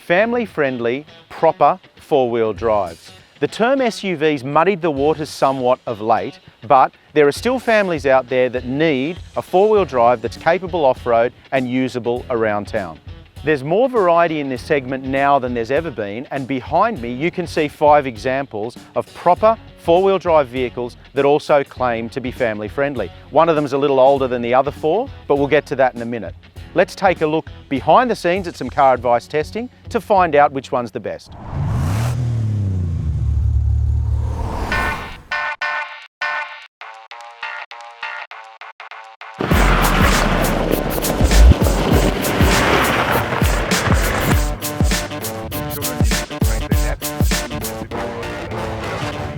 Family-friendly, proper four-wheel drives. The term SUVs muddied the waters somewhat of late, but there are still families out there that need a four-wheel drive that's capable off-road and usable around town. There's more variety in this segment now than there's ever been, and behind me you can see 5 examples of proper four-wheel drive vehicles that also claim to be family friendly. One of them is a little older than the other 4, but we'll get to that in a minute. Let's take a look behind the scenes at some CarAdvice testing to find out which one's the best.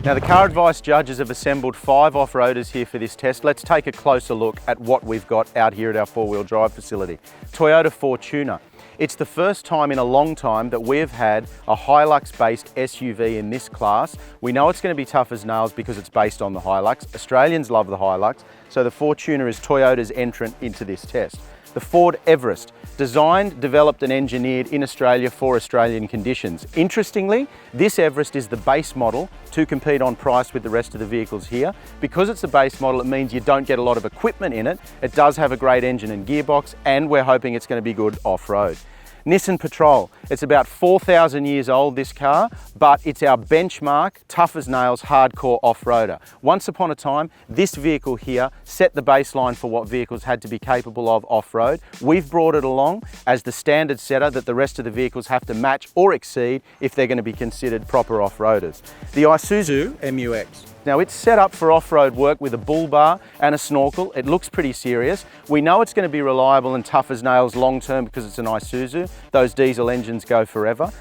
Now the CarAdvice judges have assembled 5 off-roaders here for this test. Let's take a closer look at what we've got out here at our four-wheel drive facility. Toyota Fortuner. It's the first time in a long time that we've had a Hilux-based SUV in this class. We know it's going to be tough as nails because it's based on the Hilux. Australians love the Hilux, so the Fortuner is Toyota's entrant into this test. The Ford Everest, designed, developed and engineered in Australia for Australian conditions. Interestingly, this Everest is the base model to compete on price with the rest of the vehicles here. Because it's a base model, it means you don't get a lot of equipment in it. It does have a great engine and gearbox, and we're hoping it's going to be good off-road. Nissan Patrol. It's about 4,000 years old, this car, but it's our benchmark, tough as nails, hardcore off-roader. Once upon a time, this vehicle here set the baseline for what vehicles had to be capable of off-road. We've brought it along as the standard setter that the rest of the vehicles have to match or exceed if they're going to be considered proper off-roaders. The Isuzu Mu-X. Now it's set up for off-road work with a bull bar and a snorkel. It looks pretty serious. We know it's going to be reliable and tough as nails long term because it's an Isuzu. Those diesel engines go forever.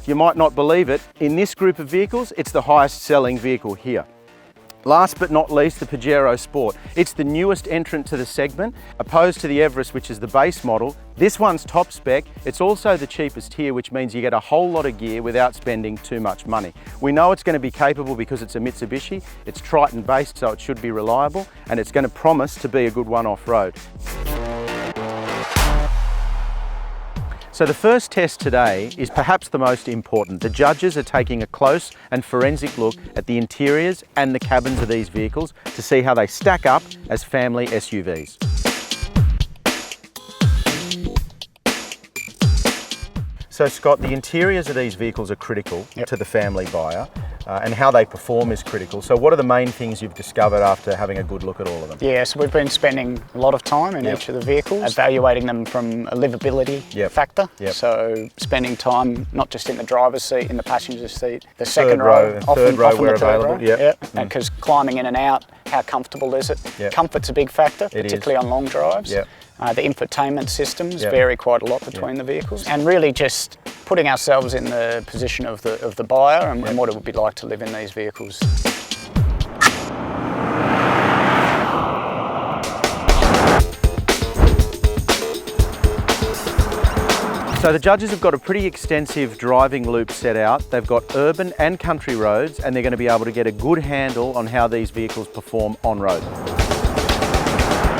You might not believe it, in this group of vehicles, it's the highest selling vehicle here. Last but not least, the Pajero Sport. It's the newest entrant to the segment, opposed to the Everest, which is the base model. This one's top spec. It's also the cheapest here, which means you get a whole lot of gear without spending too much money. We know it's going to be capable because it's a Mitsubishi. It's Triton based, so it should be reliable, and it's going to promise to be a good one off-road. So the first test today is perhaps the most important. The judges are taking a close and forensic look at the interiors and the cabins of these vehicles to see how they stack up as family SUVs. So Scott, the interiors of these vehicles are critical to the family buyer, and how they perform is critical. So what are the main things you've discovered after having a good look at all of them? Yeah, so we've been spending a lot of time in each of the vehicles, evaluating them from a livability factor. So spending time not just in the driver's seat, in the passenger seat, the second row, third row where available. Because climbing in and out, how comfortable is it? Comfort's a big factor, particularly on long drives. The infotainment systems vary quite a lot between the vehicles, and really just putting ourselves in the position of the buyer and what it would be like to live in these vehicles. So the judges have got a pretty extensive driving loop set out. They've got urban and country roads, and they're going to be able to get a good handle on how these vehicles perform on road.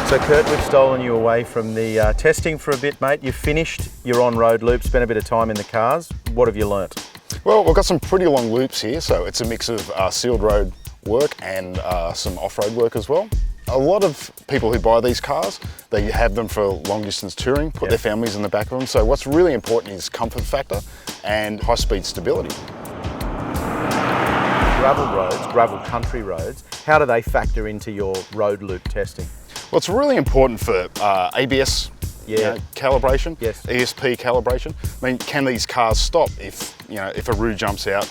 So Kurt, we've stolen you away from the testing for a bit, mate. You've finished your on-road loop, spent a bit of time in the cars. What have you learnt? Well, we've got some pretty long loops here, so it's a mix of sealed road work and some off-road work as well. A lot of people who buy these cars, they have them for long distance touring, put their families in the back of them. So what's really important is comfort factor and high-speed stability. Gravel roads, gravel country roads, how do they factor into your road loop testing? Well, it's really important for ABS calibration, ESP calibration. I mean, can these cars stop if a roo jumps out?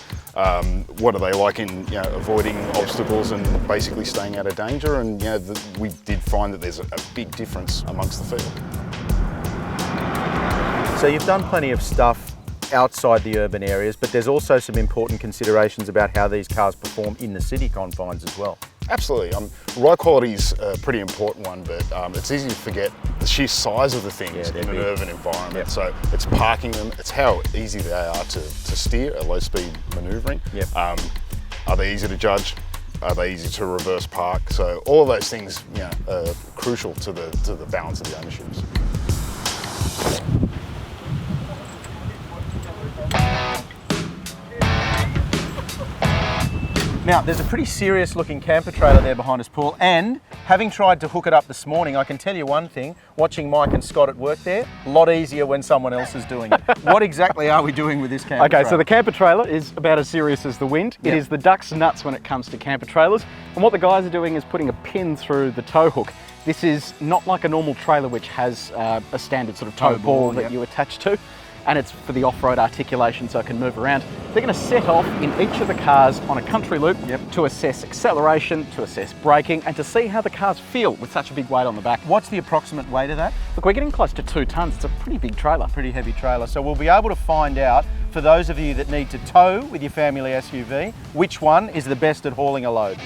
What are they like in avoiding obstacles and basically staying out of danger? And we did find that there's a big difference amongst the field. So you've done plenty of stuff outside the urban areas, but there's also some important considerations about how these cars perform in the city confines as well. Absolutely. Ride quality is a pretty important one, but it's easy to forget the sheer size of the things in an urban environment. So it's parking them, it's how easy they are to steer at low speed manoeuvring. Are they easy to judge? Are they easy to reverse park? So all of those things are crucial to the balance of the ownerships. Now, there's a pretty serious looking camper trailer there behind us, Paul, and having tried to hook it up this morning, I can tell you one thing, watching Mike and Scott at work there, a lot easier when someone else is doing it. What exactly are we doing with this camper trailer? Okay, so the camper trailer is about as serious as the wind. It is the duck's nuts when it comes to camper trailers. And what the guys are doing is putting a pin through the tow hook. This is not like a normal trailer which has a standard sort of tow ball that you attach to. And it's for the off-road articulation so it can move around. They're going to set off in each of the cars on a country loop to assess acceleration, to assess braking, and to see how the cars feel with such a big weight on the back. What's the approximate weight of that? Look, we're getting close to 2 tonnes. It's a pretty big trailer. Pretty heavy trailer. So we'll be able to find out, for those of you that need to tow with your family SUV, which one is the best at hauling a load.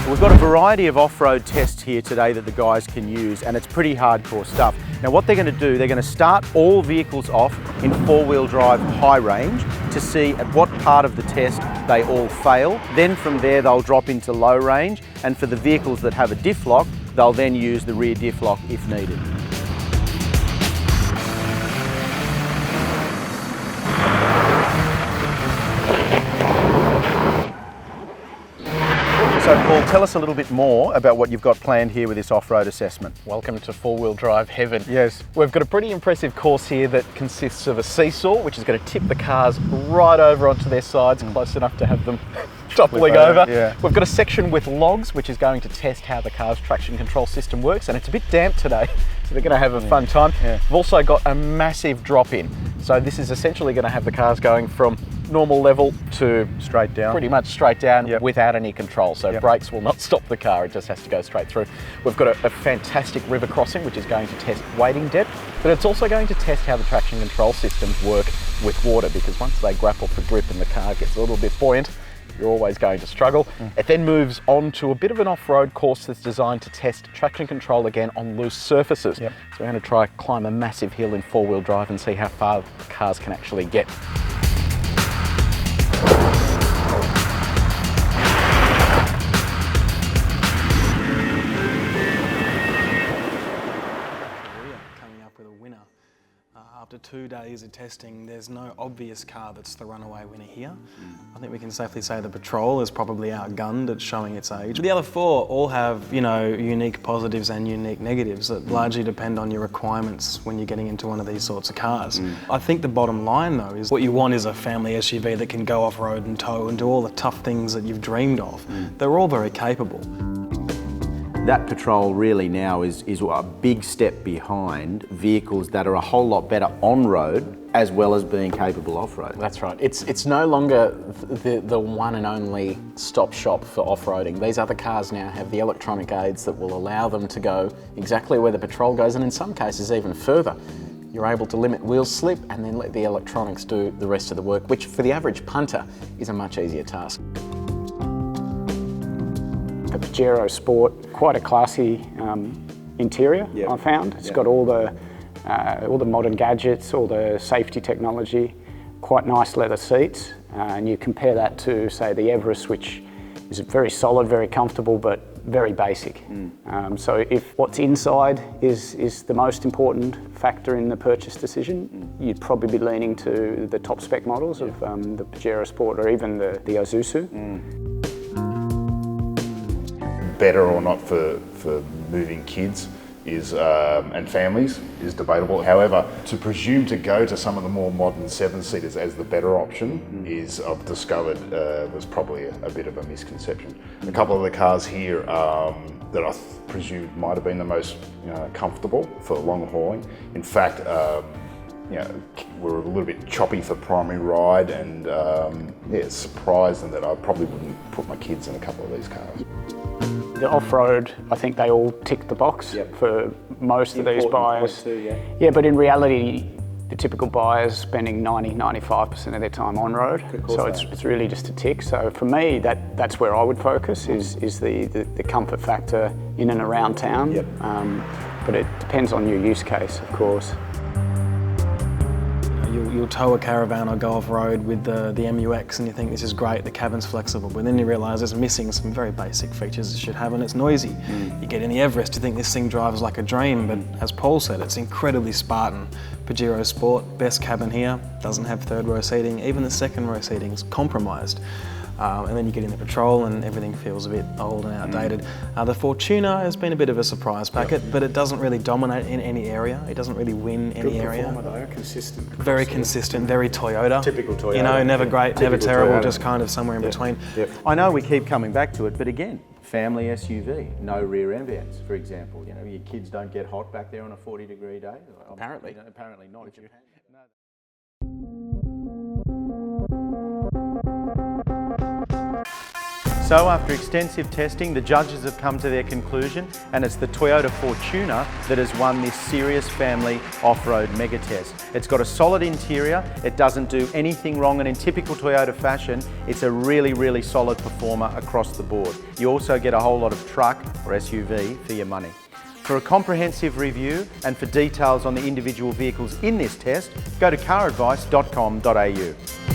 We've got a variety of off-road tests here today that the guys can use, and it's pretty hardcore stuff. Now what they're going to do, they're going to start all vehicles off in 4-wheel drive high range to see at what part of the test they all fail. Then from there they'll drop into low range, and for the vehicles that have a diff lock, they'll then use the rear diff lock if needed. So Paul, tell us a little bit more about what you've got planned here with this off-road assessment. Welcome to 4-wheel drive heaven. Yes. We've got a pretty impressive course here that consists of a seesaw, which is going to tip the cars right over onto their sides, close enough to have them toppling over. Yeah. We've got a section with logs, which is going to test how the car's traction control system works, and it's a bit damp today, so they're going to have a fun time. Yeah. We've also got a massive drop-in. So this is essentially going to have the cars going from normal level to straight down, pretty much straight down without any control. So brakes will not stop the car, it just has to go straight through. We've got a fantastic river crossing, which is going to test wading depth, but it's also going to test how the traction control systems work with water, because once they grapple for grip and the car gets a little bit buoyant, you're always going to struggle. It then moves on to a bit of an off-road course that's designed to test traction control again on loose surfaces. So we're going to try climb a massive hill in 4-wheel drive and see how far the cars can actually get. After 2 days of testing, there's no obvious car that's the runaway winner here. I think we can safely say the Patrol is probably outgunned at showing its age. The other 4 all have, you know, unique positives and unique negatives that largely depend on your requirements when you're getting into one of these sorts of cars. I think the bottom line though is what you want is a family SUV that can go off-road and tow and do all the tough things that you've dreamed of. They're all very capable. That Patrol really now is a big step behind vehicles that are a whole lot better on-road as well as being capable off-road. That's right. It's no longer the one and only stop shop for off-roading. These other cars now have the electronic aids that will allow them to go exactly where the Patrol goes, and in some cases even further. You're able to limit wheel slip and then let the electronics do the rest of the work, which for the average punter is a much easier task. The Pajero Sport, quite a classy interior, I found. It's got all the modern gadgets, all the safety technology, quite nice leather seats, and you compare that to, say, the Everest, which is very solid, very comfortable, but very basic. So if what's inside is the most important factor in the purchase decision, you'd probably be leaning to the top spec models of the Pajero Sport or even the Isuzu. Better or not for moving kids is and families is debatable. However, to presume to go to some of the more modern 7-seaters as the better option is, I've discovered, was probably a bit of a misconception. A couple of the cars here that I presumed might have been the most comfortable for long hauling. In fact, were a little bit choppy for primary ride, and it's surprising that I probably wouldn't put my kids in a couple of these cars. The off-road, I think they all tick the box for most of these buyers. Yeah, but in reality, the typical buyer's spending 90–95% of their time on road. So it's really just a tick. So for me, that's where I would focus is the comfort factor in and around town. Yep. But it depends on your use case, of course. You'll tow a caravan or go off-road with the Mu-X and you think this is great, the cabin's flexible, but then you realise it's missing some very basic features it should have and it's noisy. You get in the Everest, you think this thing drives like a dream, but as Paul said, it's incredibly Spartan. Pajero Sport, best cabin here, doesn't have third row seating, even the second row seating's compromised. And then you get in the Patrol and everything feels a bit old and outdated. The Fortuner has been a bit of a surprise packet, but it doesn't really dominate in any area. It doesn't really win any area. Good performer though, consistent. Very consistent, very Toyota. Typical Toyota. You know, never great, never Typical terrible, Toyota. just kind of somewhere in between. I know we keep coming back to it, but again, family SUV, no rear end vents, for example. You know, your kids don't get hot back there on a 40-degree day. Apparently. You know, apparently not. So after extensive testing, the judges have come to their conclusion, and it's the Toyota Fortuner that has won this serious family off-road mega test. It's got a solid interior, it doesn't do anything wrong, and in typical Toyota fashion, it's a really, really solid performer across the board. You also get a whole lot of truck or SUV for your money. For a comprehensive review and for details on the individual vehicles in this test, go to CarAdvice.com.au.